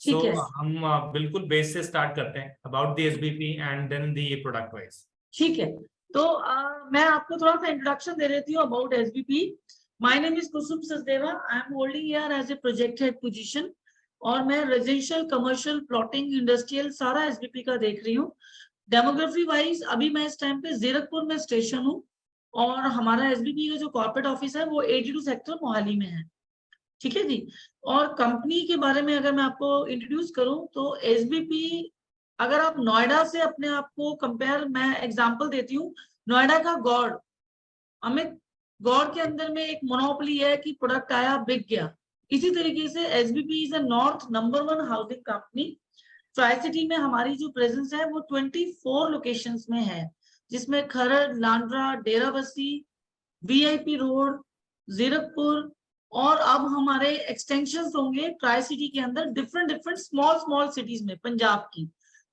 ठीक है, हम बिल्कुल बेस से स्टार्ट करते हैं about the SBP and then the product wise. ठीक है। तो मैं आपको थोड़ा सा इंट्रोडक्शन दे देती हूँ about SBP. My name is Kusum Sachdeva, I am holding here as a project head position, और मैं रेजिडेंशियल, कमर्शियल, प्लॉटिंग, इंडस्ट्रियल सारा एसबीपी का देख रही हूँ। डेमोग्राफी वाइज अभी मैं इस टाइम पे जीरकपुर में स्टेशन हूँ, और हमारा एसबीपी का जो कॉर्पोरेट ऑफिस है वो 82 सेक्टर मोहाली में है। ठीक है जी। और कंपनी के बारे में अगर मैं आपको इंट्रोड्यूस करूं तो एसबीपी, अगर आप नोएडा से अपने आप को कंपेयर, मैं एग्जांपल देती हूँ, नोएडा का गौड़, अमित, गौड़ के अंदर में एक मोनोपोली है कि प्रोडक्ट आया बिक गया। इसी तरीके से SBP is a north number 1 housing company. Tri city में हमारी जो प्रेजेंस है वो 24 लोकेशंस में है, जिसमें खरड़, लांड्रा, डेराबस्सी, वीआईपी रोड, जीरकपुर, और अब हमारे एक्सटेंशंस होंगे ट्राई सिटी के अंदर different different small small cities में पंजाब की।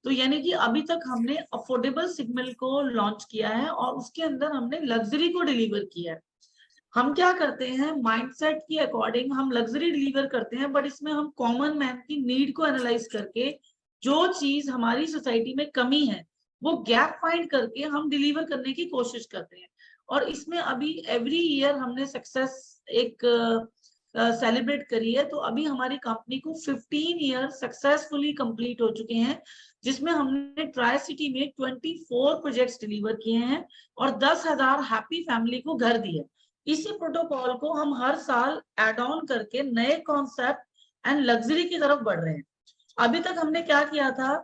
तो यानी कि अभी तक हमने अफोर्डेबल सेगमेंट को लॉन्च किया है और उसके अंदर हमने लग्जरी को डिलीवर किया है। हम क्या करते हैं, माइंडसेट के अकॉर्डिंग हम लग्जरी डिलीवर करते हैं, बट इसमें हम कॉमन मैन की नीड को एनालाइज करके जो चीज हमारी सोसाइटी में कमी है वो गैप फाइंड करके हम डिलीवर करने की कोशिश करते हैं। और इसमें अभी एवरी ईयर हमने सक्सेस एक सेलिब्रेट करी है। तो अभी हमारी कंपनी को 15 ईयर सक्सेसफुली कंप्लीट हो चुके हैं, जिसमें हमने ट्राई सिटी में 24 प्रोजेक्ट्स डिलीवर किए हैं और 10,000 हैप्पी फैमिली को घर दिए। इसी प्रोटोकॉल को हम हर साल एड ऑन करके नए कॉन्सेप्ट एंड लग्जरी की तरफ बढ़ रहे हैं। अभी तक हमने क्या किया था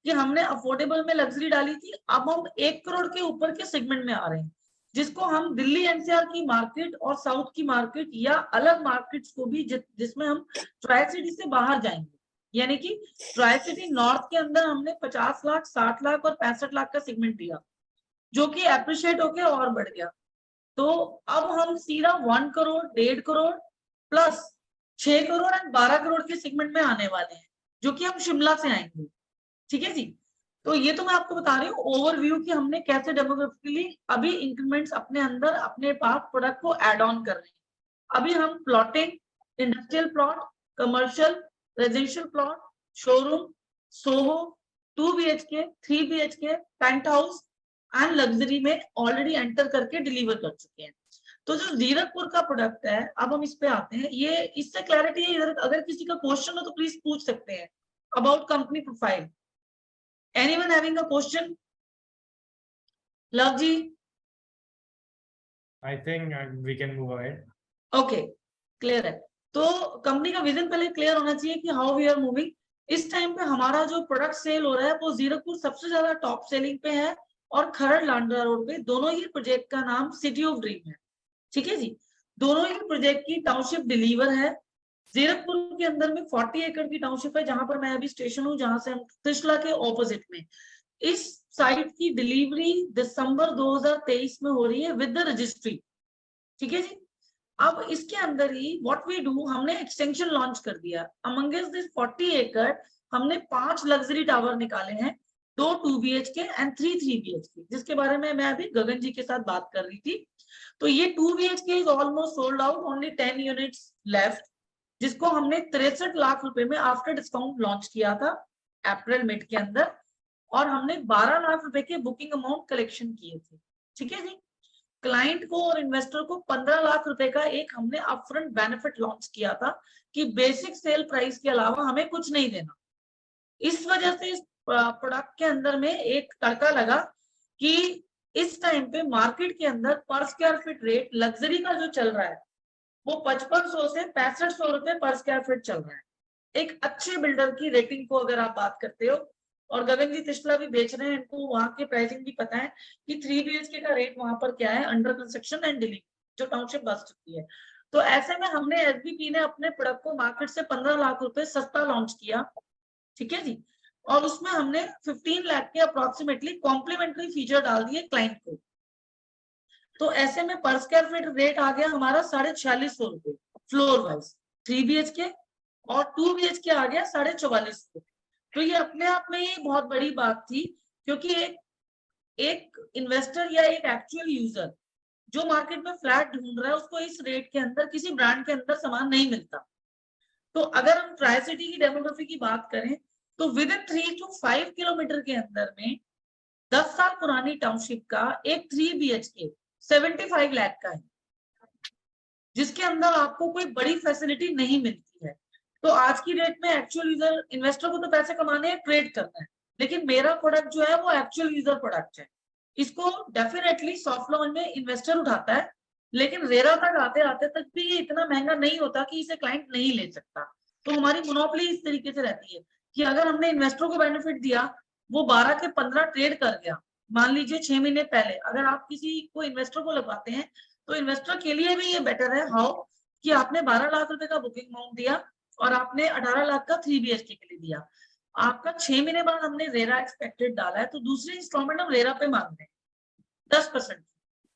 कि हमने अफोर्डेबल में लग्जरी डाली थी, अब हम 1 करोड़ के ऊपर के सेगमेंट में आ रहे हैं, जिसको हम दिल्ली एनसीआर की मार्केट और साउथ की मार्केट या अलग मार्केट्स को भी जिसमें हम ट्राई सिटी से बाहर जाएंगे। यानी कि ट्राई सिटी नॉर्थ के अंदर हमने 50 लाख, 60 लाख और 65 लाख का सेगमेंट दिया, जो कि एप्रिशिएट होके और बढ़ गया। तो अब हम सीधा 1 करोड़, 1.5 करोड़ प्लस 6 करोड़ एंड 12 करोड़ के सेगमेंट में आने वाले हैं, जो कि हम शिमला से आएंगे। ठीक है जी। तो ये तो मैं आपको बता रही हूँ ओवरव्यू कि हमने कैसे डेमोग्राफिकली अभी इंक्रीमेंट्स अपने अंदर अपने पास प्रोडक्ट को एड ऑन कर रहे हैं। अभी हम plotting, industrial plot, commercial, residential plot, showroom, SOHO, 2 BHK, 3 BHK, penthouse and luxury में ऑलरेडी एंटर करके डिलीवर कर चुके हैं। तो जो जीरकपुर का प्रोडक्ट है, अब हम इस पे आते हैं। ये इससे क्लैरिटी है, अगर किसी का क्वेश्चन हो तो प्लीज पूछ सकते हैं about company profile. Anyone having a question? Love ji? I think we can move ahead. Okay, clear है। तो कंपनी का विजन पहले क्लियर होना चाहिए कि हाउ वी आर मूविंग। इस टाइम पे हमारा जो प्रोडक्ट सेल हो रहा है वो जीरकपुर सबसे ज्यादा टॉप सेलिंग पे है, और खरड़ लांड्रा रोड पे। दोनों ही प्रोजेक्ट का नाम सिटी ऑफ ड्रीम है। ठीक है जी। दोनों ही प्रोजेक्ट की टाउनशिप डिलीवर है। जीरकपुर के अंदर में 40 एकड़ की टाउनशिप है, जहां पर मैं अभी स्टेशन हूँ, जहां से हम त्रिशला के ऑपोजिट में। इस साइट की डिलीवरी दिसंबर 2023 में हो रही है विद द रजिस्ट्री। ठीक है जी। अब इसके अंदर ही व्हाट वी डू, हमने एक्सटेंशन लॉन्च कर दिया। अमंगेस्ट दिस 40 एकड़ हमने 5 लग्जरी टावर निकाले हैं, 2 2 BHK एंड 3 3 BHK, जिसके बारे में मैं अभी गगन जी के साथ बात कर रही थी। तो ये 2 BHK is almost sold out, only 10 units left, जिसको हमने 63 लाख रुपए में आफ्टर डिस्काउंट लॉन्च किया था अप्रैल मिड के अंदर, और हमने 12 लाख रुपए के बुकिंग अमाउंट कलेक्शन किए थे। ठीक है जी। क्लाइंट को और इन्वेस्टर को 15 लाख रुपए का एक हमने अपफ्रंट बेनिफिट लॉन्च किया था कि बेसिक सेल प्राइस के अलावा हमें कुछ नहीं देना। इस वजह से इस प्रोडक्ट के अंदर में एक तड़का लगा कि इस टाइम पे मार्केट के अंदर पर स्क्वायर फीट रेट लग्जरी का जो चल रहा है वो 5500 से 6500 रुपए पर स्क्वायर फीट चल रहा है। एक अच्छे बिल्डर की रेटिंग को अगर आप बात करते हो, और गगन जी त्रिशला भी बेच रहे हैं, इनको वहां के प्राइसिंग भी पता है कि 3 BHK का रेट वहां पर क्या है अंडर कंस्ट्रक्शन एंड डिलीवरी, जो टाउनशिप बस चुकी है। तो ऐसे में हमने एसबीपी ने अपने प्रोडक्ट को मार्केट से 15 लाख रुपए सस्ता लॉन्च किया। ठीक है जी। और उसमें हमने 15 लाख के अप्रोक्सीमेटली कॉम्प्लीमेंट्री फीचर डाल दिए क्लाइंट को। तो ऐसे में पर स्क्वायर फीट रेट आ गया हमारा 4650 रुपए फ्लोर वाइज, 3 BHK, और 2 BHK आ गया 4450। तो ये अपने आप में ही बहुत बड़ी बात थी, क्योंकि एक इन्वेस्टर या एक एक्चुअल यूजर जो मार्केट में फ्लैट ढूंढ रहा है, उसको इस रेट के अंदर किसी ब्रांड के अंदर सामान नहीं मिलता। तो अगर हम ट्राई सिटी की डेमोग्राफी की बात करें तो विद इन 3 to 5 किलोमीटर के अंदर में 10 साल पुरानी टाउनशिप का एक 3 BHK 75 लाख का है, जिसके अंदर आपको कोई बड़ी फैसिलिटी नहीं मिलती है। तो आज की डेट में एक्चुअल यूजर, इन्वेस्टर को तो पैसे कमाने हैं, ट्रेड करना है, लेकिन मेरा प्रोडक्ट जो है वो एक्चुअल यूजर प्रोडक्ट है। इसको डेफिनेटली सॉफ्ट लॉन्च में इन्वेस्टर उठाता है, लेकिन रेरा तक आते आते तक भी ये इतना महंगा नहीं होता कि इसे क्लाइंट नहीं ले सकता। तो हमारी मोनोपोली इस तरीके से रहती है कि अगर हमने इन्वेस्टर को बेनिफिट दिया, वो 12 के 15 ट्रेड कर गया, मान लीजिए 6 महीने पहले अगर आप किसी को इन्वेस्टर को लगवाते हैं तो इन्वेस्टर के लिए भी ये बेटर है हाउ कि आपने 12 लाख रुपए का बुकिंग अमाउंट दिया और आपने 18 लाख का 3 BHK के लिए दिया। आपका 6 महीने बाद हमने रेरा एक्सपेक्टेड डाला है, तो दूसरी इंस्टॉलमेंट हम रेरा पे मांग रहे हैं 10%।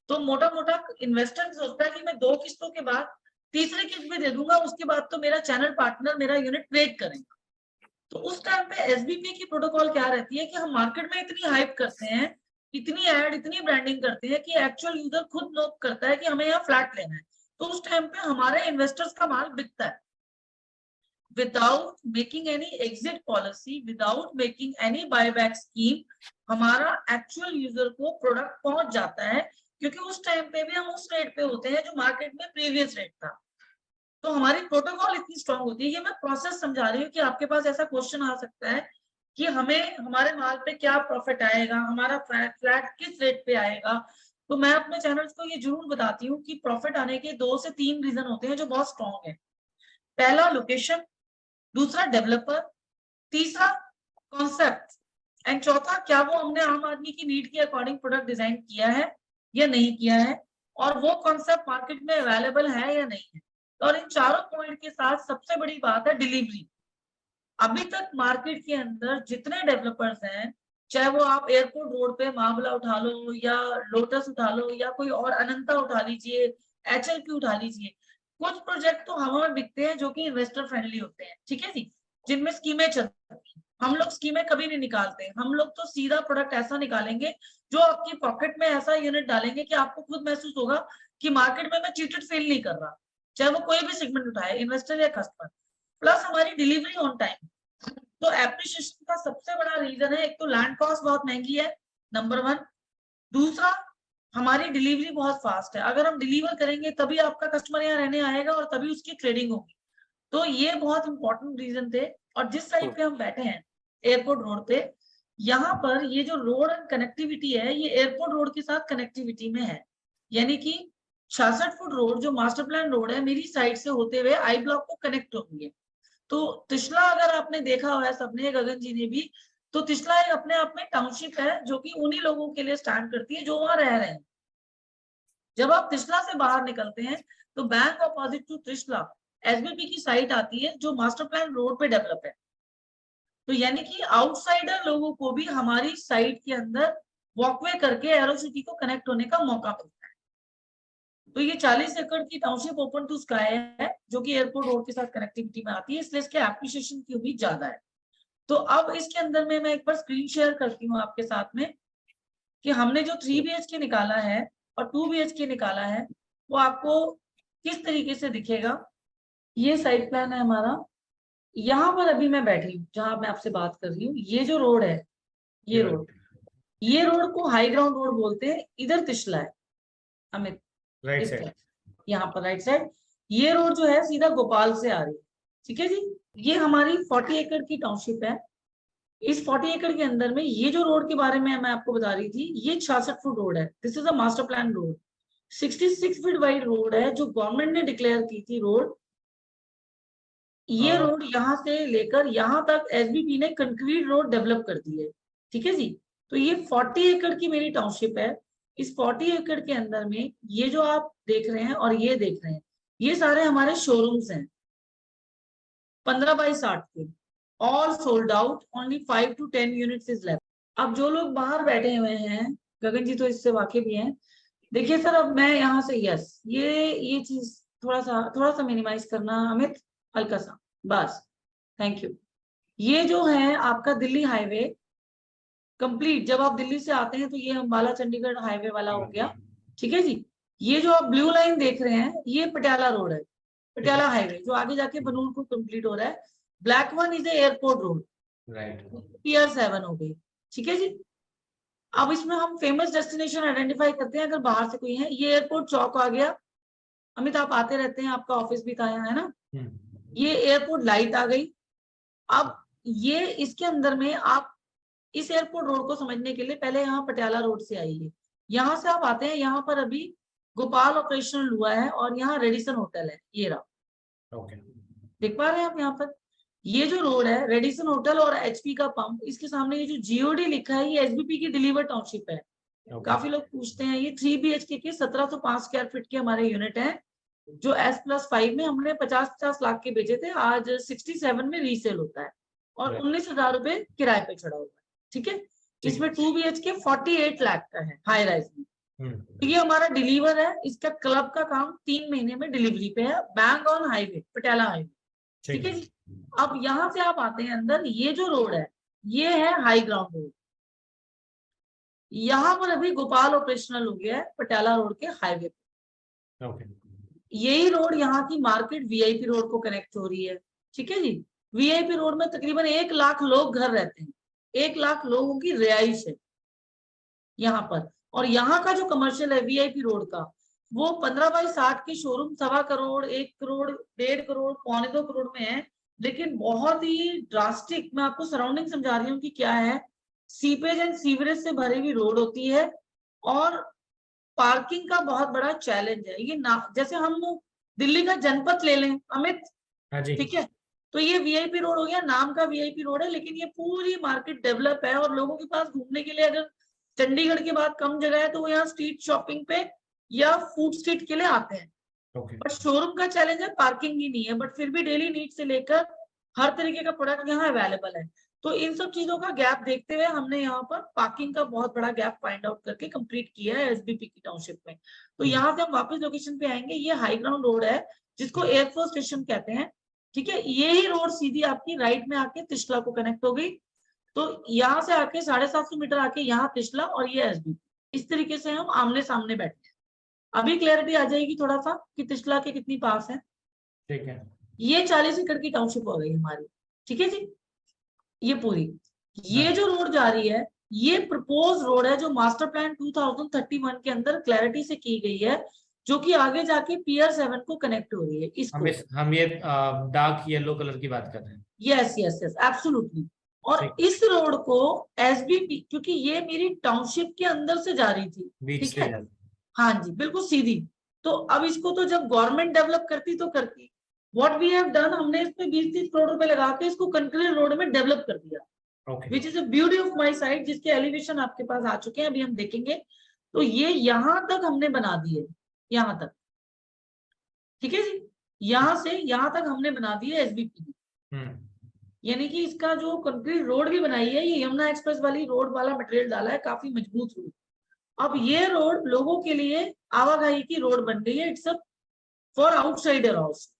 तो मोटा मोटा इन्वेस्टर सोचता है कि मैं 2 किस्तों के बाद तीसरी किस्त भी दे दूंगा, उसके बाद तो मेरा चैनल पार्टनर मेरा यूनिट ट्रेड करेगा। तो उस टाइम पे एसबीपी की प्रोटोकॉल क्या रहती है कि हम मार्केट में इतनी हाइप करते हैं, इतनी एड, इतनी ब्रांडिंग करते हैं कि एक्चुअल यूजर खुद नोट करता है कि हमें यहाँ फ्लैट लेना है। तो उस टाइम पे हमारे इन्वेस्टर्स का माल बिकता है without making any exit policy, without making any buyback scheme. हमारा एक्चुअल यूजर को प्रोडक्ट पहुंच जाता है, क्योंकि उस टाइम पे भी हम उस रेट पे होते हैं जो मार्केट में प्रीवियस रेट था। तो हमारी प्रोटोकॉल इतनी स्ट्रांग होती है। ये मैं प्रोसेस समझा रही हूँ कि आपके पास ऐसा क्वेश्चन आ सकता है कि हमें हमारे माल पे क्या प्रॉफिट आएगा, हमारा फ्लैट किस रेट पे आएगा। तो मैं अपने चैनल्स को ये जरूर बताती हूँ कि प्रॉफिट आने के 2 से 3 रीजन होते हैं जो बहुत स्ट्रांग है। पहला लोकेशन, दूसरा डेवलपर, तीसरा कॉन्सेप्ट एंड चौथा क्या वो हमने आम आदमी की नीड के अकॉर्डिंग प्रोडक्ट डिजाइन किया है या नहीं किया है, और वो कॉन्सेप्ट मार्केट में अवेलेबल है या नहीं है। और इन चारों पॉइंट के साथ सबसे बड़ी बात है डिलीवरी। अभी तक मार्केट के अंदर जितने डेवलपर्स हैं, चाहे वो आप एयरपोर्ट रोड पे महाबला उठा लो या लोटस उठा लो या कोई और अनंता उठा लीजिए, HLP उठा लीजिए, कुछ प्रोजेक्ट तो हवा में बिकते हैं जो कि इन्वेस्टर फ्रेंडली होते हैं, ठीक है जी, जिनमें स्कीमें चलती हैं। हम लोग स्कीमें कभी नहीं निकालते, हम लोग तो सीधा प्रोडक्ट ऐसा निकालेंगे जो आपकी पॉकेट में ऐसा यूनिट डालेंगे कि आपको खुद महसूस होगा कि मार्केट में मैं चीटेड फील नहीं कर रहा, चाहे वो कोई भी सेगमेंट उठाए, इन्वेस्टर या कस्टमर। प्लस हमारी डिलीवरी ऑन टाइम। तो एप्रिसिएशन का सबसे बड़ा रीजन है, एक तो लैंड कॉस्ट बहुत महंगी है, नंबर 1। दूसरा, हमारी डिलीवरी बहुत फास्ट है। अगर हम डिलीवर करेंगे तभी आपका कस्टमर यहाँ रहने आएगा और तभी उसकी ट्रेडिंग होगी। तो ये बहुत इंपॉर्टेंट रीजन थे। और जिस साइड पे हम बैठे हैं एयरपोर्ट रोड पे, यहाँ पर ये जो रोड एंड कनेक्टिविटी है, ये एयरपोर्ट रोड के साथ कनेक्टिविटी में है। यानी कि 66 फुट रोड जो मास्टर प्लान रोड है, मेरी साइड से होते हुए आई ब्लॉक को कनेक्ट होती है। तो तिशला अगर आपने देखा हुआ है सबने, गगन जी ने भी, तो तिशला एक अपने आप में टाउनशिप है जो कि उन्हीं लोगों के लिए स्टैंड करती है जो वहां रह रहे हैं। जब आप तिशला से बाहर निकलते हैं तो बैंक अपोजिट टू तिशला एसबीपी की साइट आती है जो मास्टर प्लान रोड पे डेवलप है। तो यानी कि आउटसाइडर लोगों को भी हमारी साइट के अंदर वॉकवे करके एरो सिटी को कनेक्ट होने का मौका मिलता है। तो ये 40 एकड़ की टाउनशिप ओपन टू स्काई है जो कि एयरपोर्ट रोड के साथ कनेक्टिविटी में आती है, इसलिए इसके एप्रिसिएशन की उम्मीद ज्यादा है। तो अब इसके अंदर में मैं एक बार स्क्रीन शेयर करती हूँ आपके साथ में कि हमने जो 3 BHK निकाला है और 2 BHK निकाला है वो आपको किस तरीके से दिखेगा। ये साइड प्लान है हमारा। यहाँ पर अभी मैं बैठी हूँ जहां मैं आपसे बात कर रही हूँ, ये जो रोड है, ये रोड को हाई ग्राउंड रोड बोलते हैं। इधर तिशला है अमित, राइट साइड, यहाँ पर राइट साइड। ये रोड जो है सीधा गोपाल से आ रही है, ठीक है जी। ये हमारी 40 एकड़ की टाउनशिप है। इस 40 एकड़ के अंदर में ये जो रोड के बारे में मैं आपको बता रही थी, ये 66 फुट रोड है। This is a master plan road. 66 feet wide road है जो गवर्नमेंट ने डिक्लेयर की थी रोड। ये रोड यहाँ से लेकर यहाँ तक एसबीपी ने कंक्रीट रोड डेवलप कर दी है, ठीक है जी। तो ये 40 एकड़ की मेरी टाउनशिप है। इस 40 एकड़ के अंदर में ये जो आप देख रहे हैं और ये देख रहे हैं, ये सारे हमारे शोरूम्स हैं 15 बाई 60 के, all sold out, only 5 to 10 units is left. अब जो लोग बाहर बैठे हुए हैं, गगन जी तो इससे वाकिफ भी हैं, देखिए सर, अब मैं यहाँ से यस, ये चीज थोड़ा सा मिनिमाइज करना अमित, हल्का सा, बस, थैंक यू। ये जो है आपका दिल्ली हाईवे कंप्लीट, जब आप दिल्ली से आते हैं तो ये अम्बाला चंडीगढ़ हाईवे वाला हो गया, ठीक है जी। ये जो आप ब्लू लाइन देख रहे हैं ये पटियाला रोड है, पटियाला हाईवे जो आगे जाके बनूर को कंप्लीट हो रहा है। Black one is airport road, right. Pier 7 हो गई, ठीक है जी। अब इसमें हम फेमस डेस्टिनेशन आइडेंटिफाई करते हैं, अगर बाहर से कोई है। ये एयरपोर्ट चौक आ गया, अमित आप आते रहते हैं, आपका ऑफिस भी था यहाँ, है ना। ये एयरपोर्ट लाइट आ गई। अब ये इसके अंदर में आप इस एयरपोर्ट रोड को समझने के लिए पहले यहाँ पटियाला रोड से आइए, यहाँ से आप आते हैं, यहाँ पर अभी गोपाल ऑपरेशनल हुआ है और यहाँ रेडिसन होटल है, ये रहा। ओके, देख पा रहे हैं आप यहाँ पर, ये जो रोड है रेडिसन होटल और एचपी का पंप, इसके सामने ये जो जीओडी लिखा है ये एसबीपी की डिलीवर टाउनशिप है। काफी लोग पूछते हैं, ये 3 BHK के 1705 स्क्वायर फीट के हमारे यूनिट है, जो S+5 में हमने 50-50 लाख के बेचे थे, आज 67 में रीसेल होता है और 19,000 रुपए किराए पे चढ़ा हुआ है, ठीक है। इसमें 2 BHK 48 लाख का है हाई राइज में। तो ये हमारा डिलीवर है, इसका क्लब का काम 3 महीने में डिलीवरी पे है, bank on highway, Patiala highway, ठीक है जी। अब यहाँ से आप आते हैं अंदर, ये जो रोड है ये है हाई ग्राउंड रोड, यहाँ पर अभी गोपाल ऑपरेशनल हो गया है पटियाला रोड के हाईवे पे। ओके, यही रोड यहाँ की मार्केट वीआईपी रोड को कनेक्ट हो रही है, ठीक है जी। वीआईपी रोड में तकरीबन 1 लाख लोग घर रहते हैं, 1 लाख लोगों की रिहाइश है यहाँ पर। और यहाँ का जो कमर्शियल है वीआईपी रोड का, वो 15x60 के शोरूम 1.25 करोड़, 1 करोड़, 1.5 करोड़, 2.25 करोड़ में है। लेकिन बहुत ही ड्रास्टिक, मैं आपको सराउंडिंग समझा रही हूँ कि क्या है, सीपेज एंड सीवरेज से भरी हुई रोड होती है और पार्किंग का बहुत बड़ा चैलेंज है। ये ना, जैसे हम दिल्ली का जनपद ले लें अमित, ठीक है, तो ये वीआईपी रोड हो गया, नाम का वीआईपी रोड है, लेकिन ये पूरी मार्केट डेवलप है और लोगों के पास घूमने के लिए अगर चंडीगढ़ के बाद कम जगह है तो वो यहाँ स्ट्रीट शॉपिंग पे या फूड स्ट्रीट के लिए आते हैं। बट शोरूम का चैलेंज है, पार्किंग ही नहीं है, बट फिर भी डेली नीड से लेकर हर तरीके का प्रोडक्ट यहाँ अवेलेबल है। तो इन सब चीजों का गैप देखते हुए हमने यहाँ पर पार्किंग का बहुत बड़ा गैप फाइंड आउट करके कंप्लीट किया है एसबीपी की टाउनशिप में। तो यहाँ से हम वापस लोकेशन पे आएंगे, ये हाई ग्राउंड रोड है जिसको एयरफोर्स स्टेशन कहते हैं, ठीक है। यही रोड सीधी आपकी राइट में आके तिशला को कनेक्ट हो गई, तो यहाँ से आके 750 मीटर आके यहाँ तिशला और ये एसबीपी, इस तरीके से हम आमने सामने बैठे हैं। अभी क्लैरिटी आ जाएगी थोड़ा सा कि तिशला के कितनी पास है, ठीक है। ये 40 एकड़ की टाउनशिप हो गई हमारी, ठीक है जी। ये पूरी, ये जो रोड जा रही है ये प्रपोज रोड है जो मास्टर प्लान 2031 के अंदर क्लैरिटी से की गई है, जो कि आगे जाके पियर 7 को कनेक्ट हो रही है। इसको हम ये डार्क येलो कलर की बात कर रहे हैं। Yes yes yes absolutely. और इस रोड को एसबीपी, क्योंकि ये मेरी टाउनशिप के अंदर से जा रही थी, ठीक है, हाँ जी बिल्कुल सीधी। तो अब इसको तो जब गवर्नमेंट डेवलप करती तो करती, व्हाट वी हैव डन, हमने इसमें 20-30 करोड़ रुपए लगा के इसको कंक्रीट रोड में डेवलप कर दिया, which is a beauty of my side, जिसके एलिवेशन आपके पास आ चुके हैं, अभी हम देखेंगे। तो ये यहाँ तक हमने बना दी है, यहाँ तक, ठीक है जी, यहाँ से यहाँ तक हमने बना दी है एसबीपी, यानी कि इसका जो कंक्रीट रोड भी बनाई है, ये यमुना एक्सप्रेस वाली रोड वाला मटेरियल डाला है, काफी मजबूत रोड। अब ये रोड लोगों के लिए आवाजाही की रोड बन गई है, इट्स फॉर आउटसाइडर हाउस।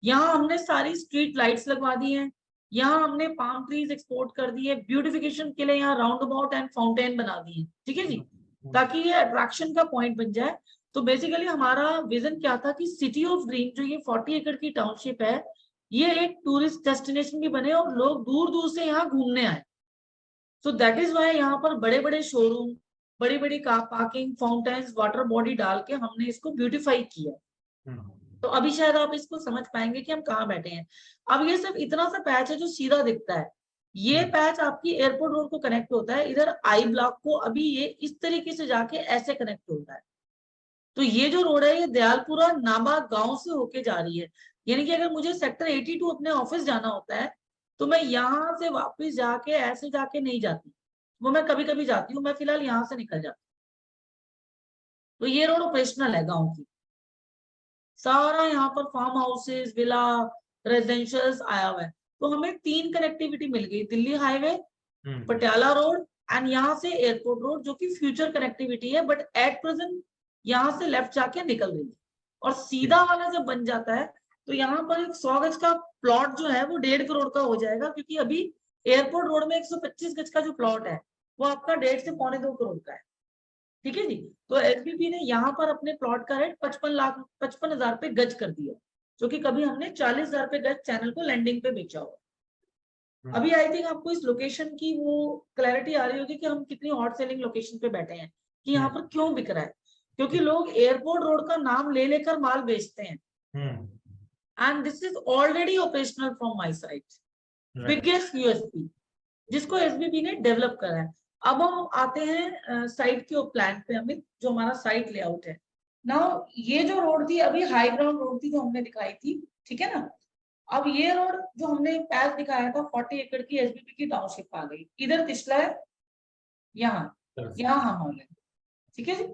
यहाँ हमने सारी स्ट्रीट लाइट्स लगवा दी हैं, यहाँ हमने पाम ट्रीज एक्सपोर्ट कर दिए, ब्यूटिफिकेशन के लिए यहाँ राउंड अबाउट एंड फाउंटेन बना दिए, ठीक है जी, ताकि ये अट्रैक्शन का पॉइंट बन जाए। तो बेसिकली हमारा विजन क्या था कि सिटी ऑफ ग्रीन, जो ये 40 एकड़ की टाउनशिप है, ये एक टूरिस्ट डेस्टिनेशन भी बने और लोग दूर दूर से यहाँ घूमने आए। सो दैट इज वाई यहाँ पर बड़े बड़े शोरूम, बड़ी बड़ी car parking, fountains, water body डाल के हमने इसको ब्यूटिफाई किया। तो अभी शायद आप इसको समझ पाएंगे कि हम कहाँ बैठे हैं। अब ये सिर्फ इतना सा पैच है जो सीधा दिखता है, ये पैच आपकी एयरपोर्ट रोड को कनेक्ट होता है, इधर आई ब्लॉक को अभी ये इस तरीके से जाके ऐसे कनेक्ट होता है। तो ये जो रोड है ये दयालपुरा नाबा गांव से होके जा रही है, यानी कि अगर मुझे सेक्टर 82 अपने ऑफिस जाना होता है तो मैं यहाँ से वापस जाके ऐसे जाके नहीं जाती, वो मैं कभी कभी जाती हूँ, मैं फिलहाल यहाँ से निकल जाती हूँ। तो ये रोड ऑपरेशनल है गाँव की, सारा यहाँ पर फार्म हाउसेस, विला, रेजिडेंशियल्स आया हुआ है। तो हमें 3 कनेक्टिविटी मिल गई, Delhi highway, Patiala road and यहाँ से एयरपोर्ट रोड, जो कि फ्यूचर कनेक्टिविटी है, बट एट प्रेजेंट यहाँ से लेफ्ट जाके निकल रही है। और सीधा वाला जब बन जाता है तो यहाँ पर एक 100 गज का प्लॉट जो है वो 1.5 करोड़ का हो जाएगा, क्योंकि अभी एयरपोर्ट रोड में 125 गज का जो प्लॉट है वो आपका 1.5 से 2.25 करोड़ का है, ठीक है जी। तो एसबीपी ने यहाँ पर अपने प्लॉट का रेट 55,000 रुपए गज कर दिया, जो कि कभी हमने 40,000 पे गज चैनल को लैंडिंग पे बेचा होगा। अभी आई थिंक आपको इस लोकेशन की वो क्लैरिटी आ रही होगी कि हम कितनी हॉट सेलिंग लोकेशन पे बैठे हैं, कि यहाँ पर क्यों बिक रहा है, क्योंकि लोग एयरपोर्ट रोड का नाम ले लेकर माल बेचते हैं। And this is already operational from my side, biggest USP जिसको एसबीपी ने डेवलप करा है। अब हम आते हैं साइट के प्लान पे अमित, जो हमारा साइट लेआउट है। नाउ ये जो रोड थी अभी हाई ग्राउंड रोड थी जो हमने दिखाई थी, ठीक है ना। अब ये रोड जो हमने पैच दिखाया था 40 एकड़ की एसबीपी की टाउनशिप आ गई, इधर तिछला है, यहाँ हम हो गए, ठीक है जी।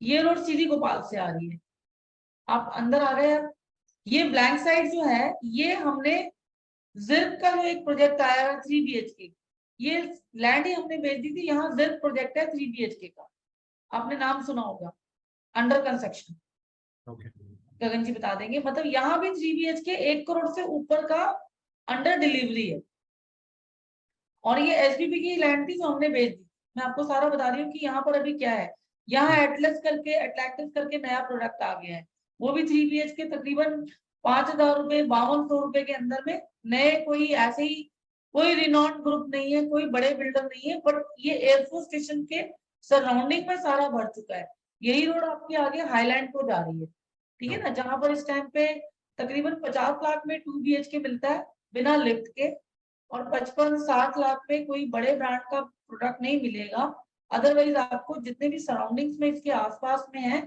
ये रोड सीधी गोपाल से आ रही है, आप अंदर आ गए। अब ये ब्लैंक साइड जो है ये हमने जिर्क का जो एक प्रोजेक्ट आया है 3 BHK, ये लैंड ही हमने बेच दी थी। यहाँ जिर्क प्रोजेक्ट है 3 BHK का, आपने नाम सुना होगा, अंडर कंस्ट्रक्शन। गगन जी बता देंगे। मतलब यहाँ भी 3 BHK 1 करोड़ से ऊपर का अंडर डिलीवरी है, और ये एसबीपी की लैंड थी जो हमने बेच दी। मैं आपको सारा बता रही हूँ कि यहाँ पर अभी क्या है। यहाँ एटलैक्टिस करके नया प्रोडक्ट आ गया है, वो भी 3 BHK तकरीबन 5,000 रुपए 5200 रुपए के अंदर में। नए कोई ऐसे ही कोई रिनॉन्ड ग्रुप नहीं है, कोई बड़े बिल्डर नहीं है, बट ये एयरफोर्स स्टेशन के सराउंडिंग में सारा भर चुका है। यही रोड आपके आगे हाईलैंड को जा रही है, ठीक है ना, जहां पर इस टाइम पे तकरीबन 50 लाख में 2 BHK मिलता है बिना लिफ्ट के, और 55-60 लाख में कोई बड़े ब्रांड का प्रोडक्ट नहीं मिलेगा। अदरवाइज आपको जितने भी सराउंडिंग्स में इसके आसपास में है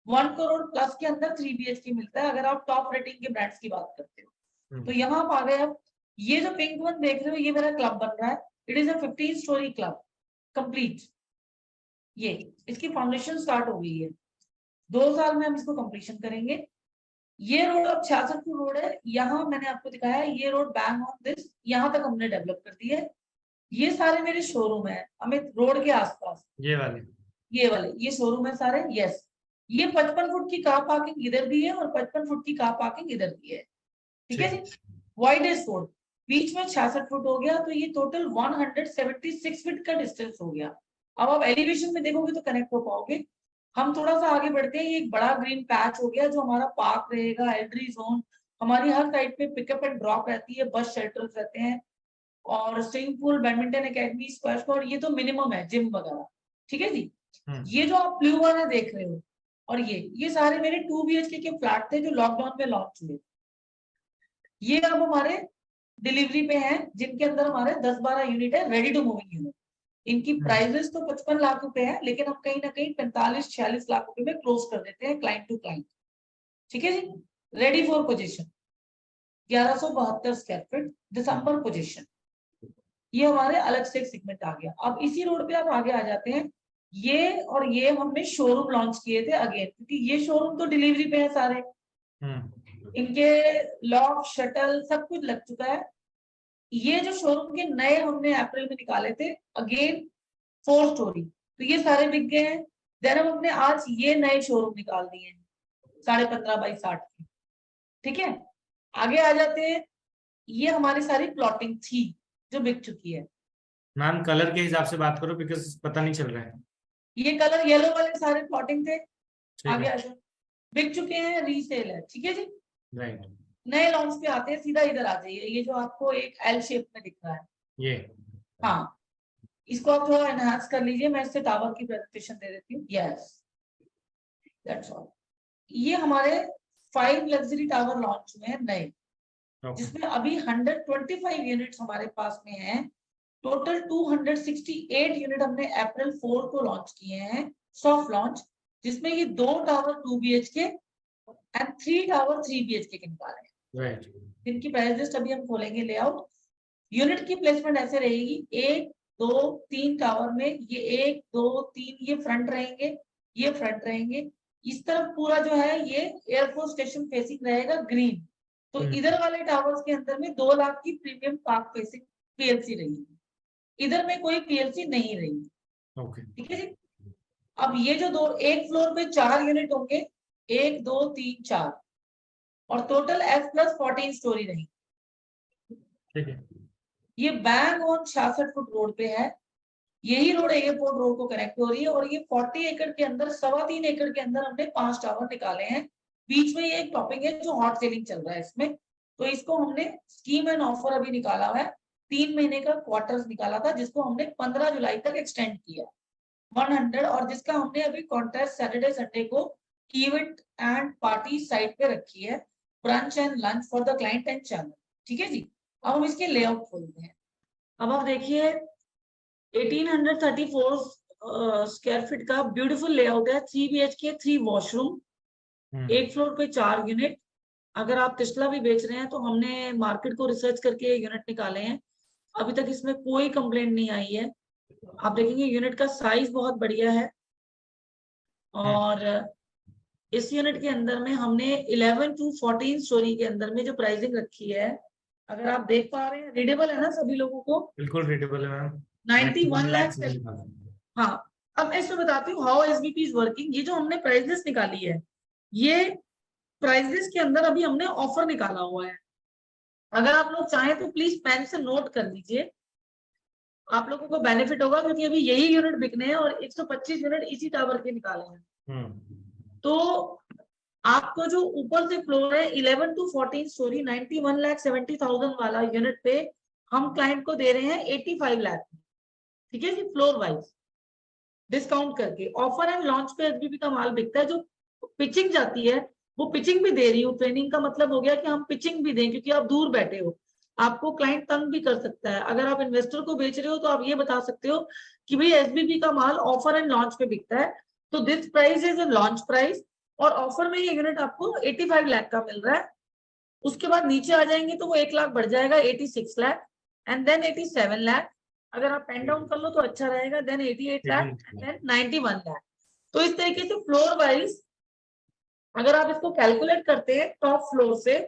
1 करोड़ प्लस के अंदर 3 BHK मिलता है, अगर आप टॉप रेटिंग के ब्रांड्स की बात करते हो। तो यहाँ आप आ गए। अब ये जो पिंक वन देख रहे हो ये मेरा क्लब बन रहा है, it is a 15 story club complete. ये इसकी फाउंडेशन स्टार्ट हो गई है, 2 साल में हम इसको कंप्लीशन करेंगे। ये रोड अब 66 फुट रोड है, यहाँ मैंने आपको दिखाया है ये रोड बैंग ऑन दिस, यहाँ तक हमने डेवलप कर दी है। ये सारे मेरे शोरूम है अमित, रोड के आसपास ये वाले ये शोरूम है सारे। यस, ये 55 फुट की कार पार्किंग इधर दी है और 55 फुट की कार पार्किंग इधर दी है, ठीक है जी। वाइडेस्ट रोड बीच में 66 फुट हो गया, तो ये टोटल 176 फीट का डिस्टेंस हो गया। अब आप एलिवेशन में देखोगे तो कनेक्ट हो पाओगे। हम थोड़ा सा आगे बढ़ते हैं, ये एक बड़ा ग्रीन पैच हो गया जो हमारा पार्क रहेगा, एंट्री जोन। हमारी हर साइड पे पिकअप एंड ड्रॉप रहती है, बस शेल्टर्स रहते हैं, और swimming pool, badminton academy, squash court, ये तो मिनिमम है, जिम वगैरह, ठीक है जी। ये जो आप ब्लू वाला देख रहे हो, और ये सारे मेरे 2 BHK के फ्लैट थे जो लॉकडाउन में लॉन्च हुए। ये अब हमारे डिलीवरी पे हैं, जिनके अंदर हमारे 10-12 यूनिट है रेडी टू मूविंग यूनिट। इनकी प्राइसेस तो 55 लाख रुपए है, लेकिन हम कहीं ना कहीं 45-46 लाख रुपए में क्लोज कर देते हैं क्लाइंट टू क्लाइंट, ठीक है जी। Ready for position 1172 square feet December position, ये हमारे अलग से एक सेगमेंट आ गया। अब इसी रोड पे आप आगे आ जाते हैं, ये और ये हमने शोरूम लॉन्च किए थे अगेन, क्योंकि ये शोरूम तो डिलीवरी पे है सारे, इनके लॉक शटल सब कुछ लग चुका है। ये जो शोरूम के नए हमने अप्रैल में निकाले थे अगेन 4 स्टोरी, तो ये सारे बिक गए हैं। देन हम हमने आज ये नए शोरूम निकाल दिए हैं 15.5 बाई 60 के, ठीक है। आगे आ जाते हैं, ये हमारी सारी प्लॉटिंग थी जो बिक चुकी है। मैम कलर के हिसाब से बात करो, बिकॉज पता नहीं चल रहा है। ये कलर येलो वाले सारे प्लॉटिंग थे, आगे आ जाओ, बिक चुके हैं, रीसेल है, ठीक है जी। राइट, नए लॉन्च पे आते हैं, सीधा इधर आ जाइए। ये जो आपको एक एल शेप में दिख रहा है, ये हाँ, इसको आप थोड़ा एनहांस कर लीजिए, मैं इससे टावर की प्रेजेंटेशन दे देती हूँ। Yes, that's all. ये हमारे 5 लग्जरी टावर लॉन्च हुए हैं नए, जिसमें अभी 125 यूनिट्स हमारे पास में हैं। टोटल 268 यूनिट हमने अप्रैल 4 को लॉन्च किए हैं, सॉफ्ट लॉन्च, जिसमें ये 2 tower 2 BHK and 3 tower 3 BHK के निकाले हैं। राइट, इनकी प्राइस लिस्ट अभी हम खोलेंगे। लेआउट यूनिट की प्लेसमेंट ऐसे रहेगी, 1 2 3 टावर में ये 1 2 3 ये फ्रंट रहेंगे, ये फ्रंट रहेंगे। इस तरफ पूरा जो है ये एयरफोर्स स्टेशन फेसिंग रहेगा ग्रीन। तो इधर वाले टावर्स के अंदर में 2 लाख की प्रीमियम पार्क फेसिंग PLC रहेगी, इधर में कोई PLC नहीं रहेगी, ठीक है जी। अब ये जो एक फ्लोर पे 4 यूनिट होंगे, 1 2 3 4, और टोटल F+14 स्टोरी रहेगी, ठीक है। ये बैंग ऑन 66 फुट रोड पे है। यही रोड एयरपोर्ट रोड को कनेक्ट हो रही है, और ये 40 एकड़ के अंदर 3.25 एकड़ के अंदर हमने 5 टावर निकाले हैं, बीच में ये एक टॉपिक है जो हॉट सेलिंग चल रहा है इसमें, तो इसको हमने स्कीम एंड ऑफर अभी निकाला है, 3 महीने का क्वार्टर्स निकाला था जिसको हमने 15 जुलाई तक एक्सटेंड किया 100, और जिसका हमने अभी कॉन्ट्रैक्ट सैटरडे संडे को इवेंट एंड पार्टी साइट पे रखी है, brunch and lunch for the client and channel. ठीक है जी, अब हम इसके लेआउट खोलते हैं। अब आप देखिए 1834 स्क्वायर फीट का ब्यूटीफुल लेआउट है, 3 BHK 3 वॉशरूम, एक फ्लोर पे 4 यूनिट। अगर आप तिस्ला भी बेच रहे हैं तो हमने मार्केट को रिसर्च करके यूनिट निकाले हैं, अभी तक इसमें कोई कंप्लेंट नहीं आई है। आप देखेंगे यूनिट का साइज बहुत बढ़िया है, और इस यूनिट के अंदर में हमने 11 to 14 स्टोरी के अंदर में जो प्राइसिंग रखी है, अगर आप देख पा रहे हैं, रीडेबल है ना सभी लोगों को? बिल्कुल रीडेबल है मैम। 91 लाख। हाँ, अब मैं इसमें बताती हूँ हाउ एसबीपी इज वर्किंग। ये जो हमने प्राइसेस निकाली है, ये प्राइसेस के अंदर अभी हमने ऑफर निकाला हुआ है। अगर आप लोग चाहें तो प्लीज पेन से नोट कर लीजिए, आप लोगों को बेनिफिट होगा, क्योंकि अभी यही यूनिट बिकने हैं और 125 यूनिट इसी टावर के निकाले हैं। तो आपको जो ऊपर से फ्लोर है 11 to 14 स्टोरी 91,70,000 वाला यूनिट पे हम क्लाइंट को दे रहे हैं 85 लाख। ठीक है जी, फ्लोर वाइज डिस्काउंट करके। ऑफर एंड लॉन्च पे एसबीपी का माल बिकता है। जो पिचिंग जाती है वो पिचिंग भी दे रही हूँ। ट्रेनिंग का मतलब हो गया कि हम पिचिंग भी दें, क्योंकि आप दूर बैठे हो, आपको क्लाइंट तंग भी कर सकता है। अगर आप इन्वेस्टर को बेच रहे हो तो आप ये बता सकते हो कि भाई एसबीपी का माल ऑफर एंड लॉन्च पे बिकता है, तो this price is a launch price, और ऑफर में ये यूनिट आपको 85 लाख का मिल रहा है। उसके बाद नीचे आ जाएंगे तो वो 1 लाख बढ़ जाएगा 86 लाख, एंड देन 87 लाख। अगर आप पेन डाउन कर लो तो अच्छा रहेगा, देन 88 लाख, देन 91 लाख। तो इस तरीके से फ्लोर वाइज अगर आप इसको कैलकुलेट करते हैं टॉप फ्लोर से,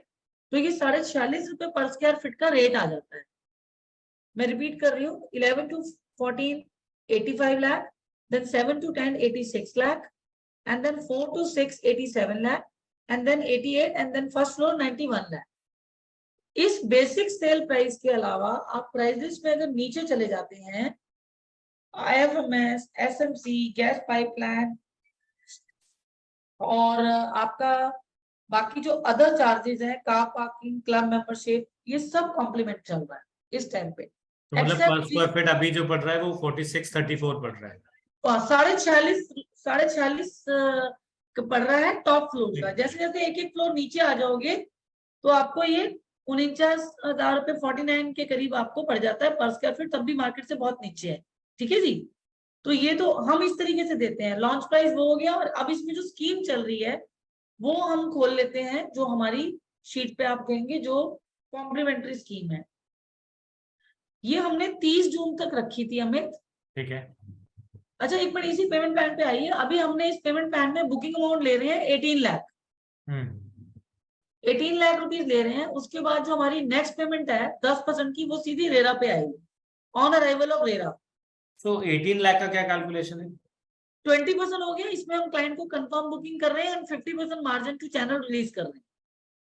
तो ये 46.5 रुपए पर स्क्वायर फीट का रेट आ जाता है। मैं रिपीट कर रही हूँ, 11 to 14 85 lakh, then 7 to 10 86 lakh, and then 4 to 6 87 lakh, and then 88, and then first floor 91 lakh। इस बेसिक सेल प्राइस के अलावा आप प्राइसेस में अगर नीचे चले जाते हैं, IFMS, SMC, गैस पाइपलाइन और आपका बाकी जो अदर चार्जेस हैं, कार पार्किंग, क्लब मेंबरशिप, ये सब कॉम्प्लीमेंट चल रहा है इस टाइम पे। तो मतलब पर स्क्वायर फीट अभी जो पड़ रहा है वो 4634 पड़ रहा है, 46.5 पड़ रहा है टॉप फ्लोर का। जैसे जैसे एक एक फ्लोर नीचे आ जाओगे तो आपको ये 49,000 रुपए 49 के करीब आपको पड़ जाता है पर स्क्वायर फीट, तब भी मार्केट से बहुत नीचे है। ठीक है जी, तो ये तो हम इस तरीके से देते हैं। लॉन्च प्राइस वो हो गया, और अब इसमें जो स्कीम चल रही है वो हम खोल लेते हैं, जो हमारी शीट पे आप देंगे जो कॉम्प्लीमेंट्री स्कीम है। ये हमने 30 जून तक रखी थी अमित। ठीक है। अच्छा, एक मिनट, इसी पेमेंट प्लान पे आइए। अभी हमने इस पेमेंट प्लान में बुकिंग अमाउंट ले रहे हैं 18 लाख। 18 लाख रुपीज ले रहे हैं। उसके बाद जो हमारी नेक्स्ट पेमेंट है 10% की, वो सीधी रेरा पे आएगी ऑन अराइवल ऑफ रेरा। सो 18 लाख का क्या कैलकुलेशन है? 20% हो गया, इसमें हम क्लाइंट को कंफर्म बुकिंग कर रहे हैं, 50% मार्जिन टू चैनल रिलीज कर रहे हैं।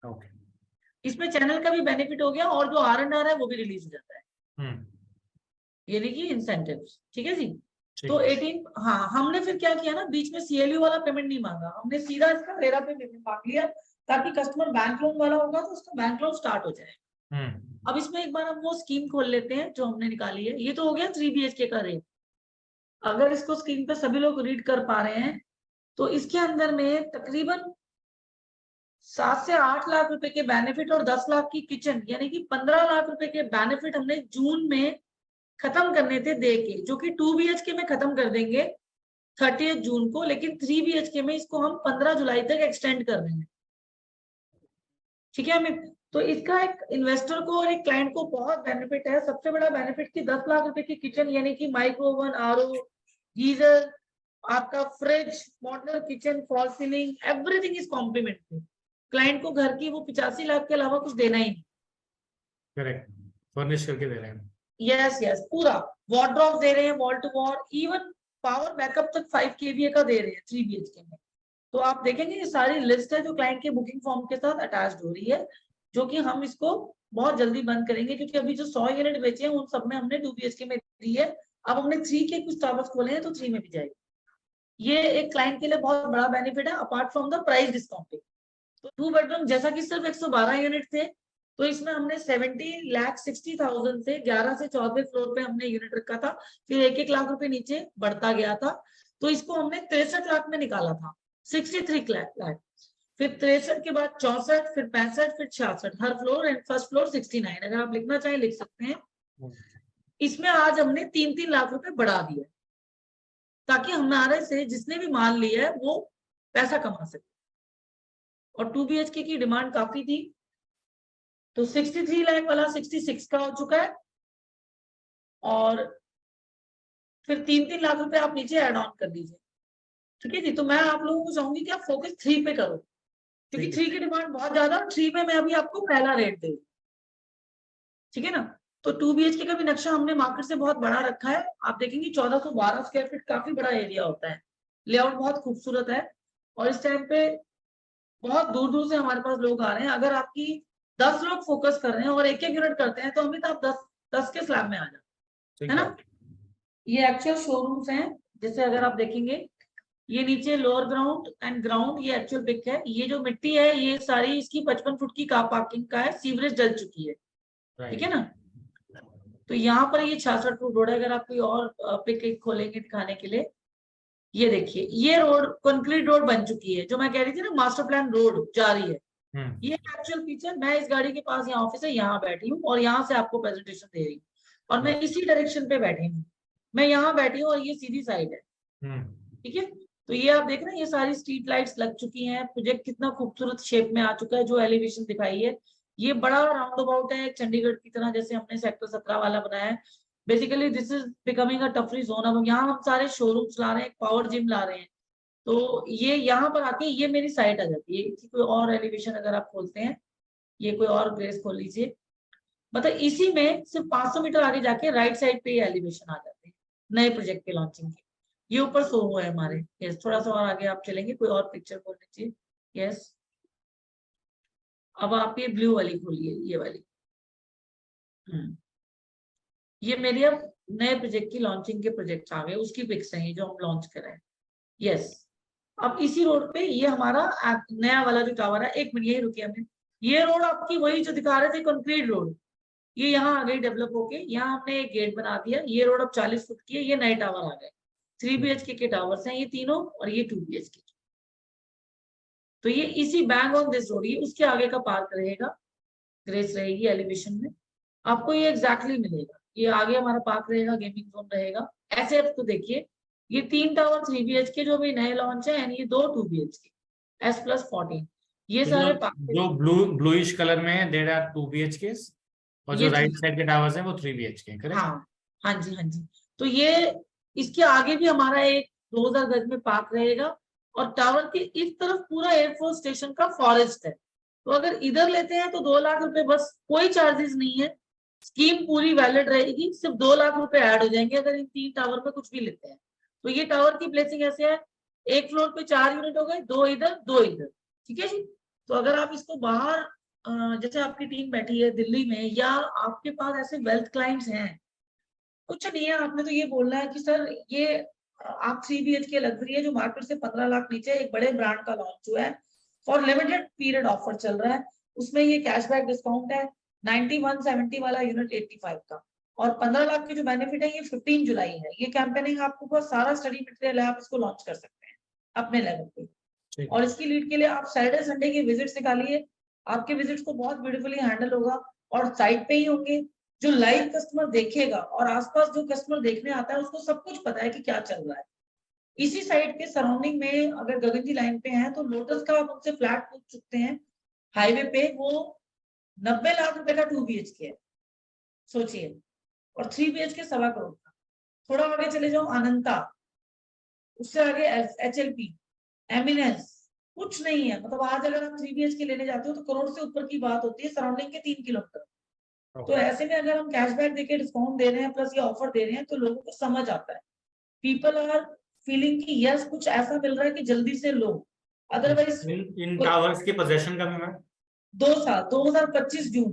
ओके। इसमें चैनल का भी बेनिफिट हो गया, और जो R&R है वो भी रिलीज हो जाता है, यानी कि इंसेंटिव्स। ठीक है जी, तो 18। हाँ, हमने फिर क्या किया ना, बीच में CLU वाला पेमेंट नहीं मांगा, हमने सीधा इसका रेरा पे पेमेंट मांग लिया, ताकि कस्टमर बैंक लोन वाला होगा तो उसका बैंक लोन स्टार्ट हो जाए। अब इसमें एक बार हम वो स्कीम खोल लेते हैं जो हमने निकाली है। ये तो हो गया 3 BHK का रेट। अगर इसको स्क्रीन पे सभी लोग रीड कर पा रहे हैं तो इसके अंदर में तकरीबन 7 से 8 लाख रुपए के बेनिफिट और 10 लाख की किचन, यानी कि 15 लाख रुपए के बेनिफिट हमने जून में खत्म करने थे दे के, जो कि 2 BHK में खत्म कर देंगे 30 जून को, लेकिन 3 BHK में इसको हम 15 जुलाई तक एक्सटेंड कर रहे हैं। ठीक है अमित, तो इसका एक इन्वेस्टर को और एक क्लाइंट को बहुत बेनिफिट है। सबसे बड़ा बेनिफिट की 10 लाख रुपए की किचन, यानी कि माइक्रो ओवन, RO, गीजर, आपका fridge, modular kitchen, fall ceiling, everything is complimentary. Client को घर की वो 85 लाख के अलावा कुछ देना ही नहीं। करेक्ट, फर्निश करके दे रहे हैं। यस यस, पूरा वार्डरोब दे रहे हैं, wall to wall, even power backup तक 5 kVA का दे रहे हैं 3 BHK में। तो आप देखेंगे ये सारी लिस्ट है जो क्लाइंट के बुकिंग फॉर्म के साथ अटैच्ड हो रही है, जो कि हम इसको बहुत जल्दी बंद करेंगे, क्योंकि अभी जो 100 यूनिट बेचे हैं उन सब में हमने 2 BHK में दी है। अब हमने 3 के कुछ टावर्स खोले हैं तो 3 में भी जाएगी। ये एक क्लाइंट के लिए बहुत बड़ा बेनिफिट है, apart from the price discounting. तो 2 बेडरूम जैसा कि सिर्फ 112 यूनिट थे, तो इसमें हमने 70,60,000 से 11 से 14 फ्लोर पे हमने यूनिट रखा था, फिर 1-1 लाख रुपए नीचे बढ़ता गया था, तो इसको हमने 63 लाख में निकाला था, 63 लाख। फिर 63 के बाद 64, फिर 65, फिर 66, हर फ्लोर एंड फर्स्ट फ्लोर 69। अगर आप लिखना चाहें लिख सकते हैं। इसमें आज हमने 3-3 लाख रुपए बढ़ा दिया, ताकि हमारे से जिसने भी माल लिया है वो पैसा कमा सके। और 2 BHK की डिमांड काफी थी, तो 63 लाख वाला 66 का हो चुका है, और फिर 3-3 लाख रुपए आप नीचे ऐड ऑन कर दीजिए। ठीक है जी। तो मैं आप लोगों को चाहूंगी कि आप फोकस 3 पे करो, क्योंकि 3 की डिमांड बहुत ज्यादा, 3 में मैं अभी आपको पहला रेट दे, ठीक है ना। तो 2 BHK का भी नक्शा हमने मार्केट से बहुत बड़ा रखा है। आप देखेंगे 1412 स्क्वायर फीट काफी बड़ा एरिया होता है, लेआउट बहुत खूबसूरत है, और इस टाइम पे बहुत दूर दूर से हमारे पास लोग आ रहे हैं। अगर आपकी 10 लोग फोकस कर रहे हैं और 1-1 यूनिट करते हैं, तो अमित आप 10 के स्लैब में आ जाओ, है ना। ये एक्चुअल शोरूम्स हैं, जैसे अगर आप देखेंगे ये नीचे लोअर ग्राउंड एंड ग्राउंड, ये एक्चुअल पिक है। ये जो मिट्टी है ये सारी इसकी 55 फुट की कार पार्किंग का है, सीवरेज जल चुकी है, ठीक है ना। तो यहाँ पर ये 66 फुट रोड है। अगर आप कोई और पिक खोलेंगे दिखाने के लिए, ये देखिए ये रोड कंक्रीट रोड बन चुकी है, जो मैं कह रही थी ना मास्टर प्लान रोड जा रही है। ये एक्चुअल पिक्चर, मैं इस गाड़ी के पास यहाँ ऑफिस है, यहाँ बैठी हूँ और यहाँ से आपको प्रेजेंटेशन दे रही हूँ, और मैं इसी डायरेक्शन पे बैठी हूँ, मैं यहाँ बैठी हूँ और ये सीधी साइड है, ठीक है। तो ये आप देख रहे हैं ये सारी स्ट्रीट लाइट्स लग चुकी हैं, प्रोजेक्ट कितना खूबसूरत शेप में आ चुका है, जो एलिवेशन दिखाई है। ये बड़ा राउंड अबाउट है चंडीगढ़ की तरह, जैसे हमने सेक्टर 17 वाला बनाया है। Basically this is becoming a टफरी जोन। अब यहाँ हम सारे शोरूम्स ला रहे हैं, पावर जिम ला रहे हैं, तो ये यहाँ पर आके ये मेरी साइट आ जाती है। कोई और एलिवेशन अगर आप खोलते हैं, ये कोई और ग्रेस खोल लीजिए, मतलब इसी में सिर्फ 500 मीटर आगे जाके राइट साइड पे एलिवेशन आ जाते हैं नए प्रोजेक्ट के लॉन्चिंग के। ये ऊपर शो हुआ है हमारे। यस, थोड़ा सा और आगे आप चलेंगे, कोई और पिक्चर खोल लीजिए। यस, अब आप ये ब्लू वाली खोलिए, ये वाली। ये मेरी अब नए प्रोजेक्ट की लॉन्चिंग के प्रोजेक्ट आ गए, उसकी पिक्स हैं ये जो हम लॉन्च कर रहे हैं। यस, अब इसी रोड पे ये हमारा नया वाला जो टावर है, 1 मिनट यही रुकिए हमें। ये रोड आपकी वही जो दिखा रहे थे कंक्रीट रोड, ये यहाँ आ गई डेवलप होके, यहाँ हमने एक गेट बना दिया। ये रोड अब 40 फुट की है, ये नए टावर आ गए। 3 BHK के टावर्स हैं ये तीनों, और ये 2 BHK। तो ये इसी बैंक ऑन दिस रोड, ये उसके आगे का पार्क रहेगा, ग्रेस रहेगी एलिवेशन में, आपको ये एग्जैक्टली मिलेगा। ये आगे हमारा पार्क रहेगा, गेमिंग जोन रहेगा। ऐसे तो देखिए ये 3 टावर 3 BHK जो भी नए लॉन्च है, यानी ये 2 2 BHK S+14, ये सारे जो ब्लूइश कलर में है देयर आर 2 BHKs, और जो राइट साइड के टावर्स हैं वो 3 BHK, करेक्ट। हाँ जी, हाँ जी। तो ये इसके आगे भी हमारा एक 2000 गज में पार्क रहेगा, और टावर के इस तरफ पूरा एयरफोर्स स्टेशन का फॉरेस्ट है। तो अगर इधर लेते हैं तो 2 लाख रुपए बस, कोई चार्जेस नहीं है, स्कीम पूरी वैलिड रहेगी, सिर्फ 2 लाख रुपए ऐड हो जाएंगे अगर इन 3 टावर में कुछ भी लेते हैं। तो ये टावर की प्लेसिंग ऐसे है, एक फ्लोर पे 4 यूनिट हो गए, 2 इधर 2 इधर, ठीक है जी। तो अगर आप इसको बाहर, जैसे आपकी टीम बैठी है दिल्ली में, या आपके पास ऐसे वेल्थ क्लाइंट्स हैं, कुछ नहीं है, आपने तो ये बोलना है कि सर ये आप 3 BHK लग्जरी है जो मार्केट से 15 लाख नीचे, एक बड़े ब्रांड का लॉन्च हुआ है, फॉर लिमिटेड पीरियड ऑफर चल रहा है, उसमें ये कैशबैक डिस्काउंट है, 9170 वाला यूनिट 85 का, और 15 लाख की जो बेनिफिट है ये 15 जुलाई है। ये कैंपेनिंग आपको बहुत सारा स्टडी मटेरियल है, आप इसको लॉन्च कर सकते हैं अपने लेवल पे। और इसकी लीड के लिए आप सैटरडे संडे के विजिट्स निकालिए, आपके विजिट्स को बहुत ब्यूटीफुली हैंडल होगा, और साइट पे ही होंगे। जो लाइव कस्टमर देखेगा और आसपास जो कस्टमर देखने आता है उसको सब कुछ पता है कि क्या चल रहा है। इसी साइड के सराउंडिंग में अगर गगन जी लाइन पे हैं, तो लोटस का आप उनसे फ्लैट पूछ चुकते हैं हाईवे पे, वो 90 लाख रुपए का 2 BHK है, सोचिए, और 3 BHK 1.25 करोड़ का। थोड़ा आगे चले जाओ, अनंता, उससे आगे HLP, एमिनेंस, कुछ नहीं है। मतलब आज अगर आप 3 BHK लेने जाते हो तो करोड़ से ऊपर की बात होती है, सराउंडिंग के 3 किलोमीटर। तो ऐसे में अगर हम कैशबैक देके डिस्काउंट दे रहे हैं प्लस ये ऑफर दे रहे हैं, तो लोगों को समझ आता है, पीपल आर फीलिंग कि यस कुछ ऐसा मिल रहा है कि जल्दी से लो। अदरवाइज इन टावर्स के पोजीशन का भी मैं 2 साल 2025 जून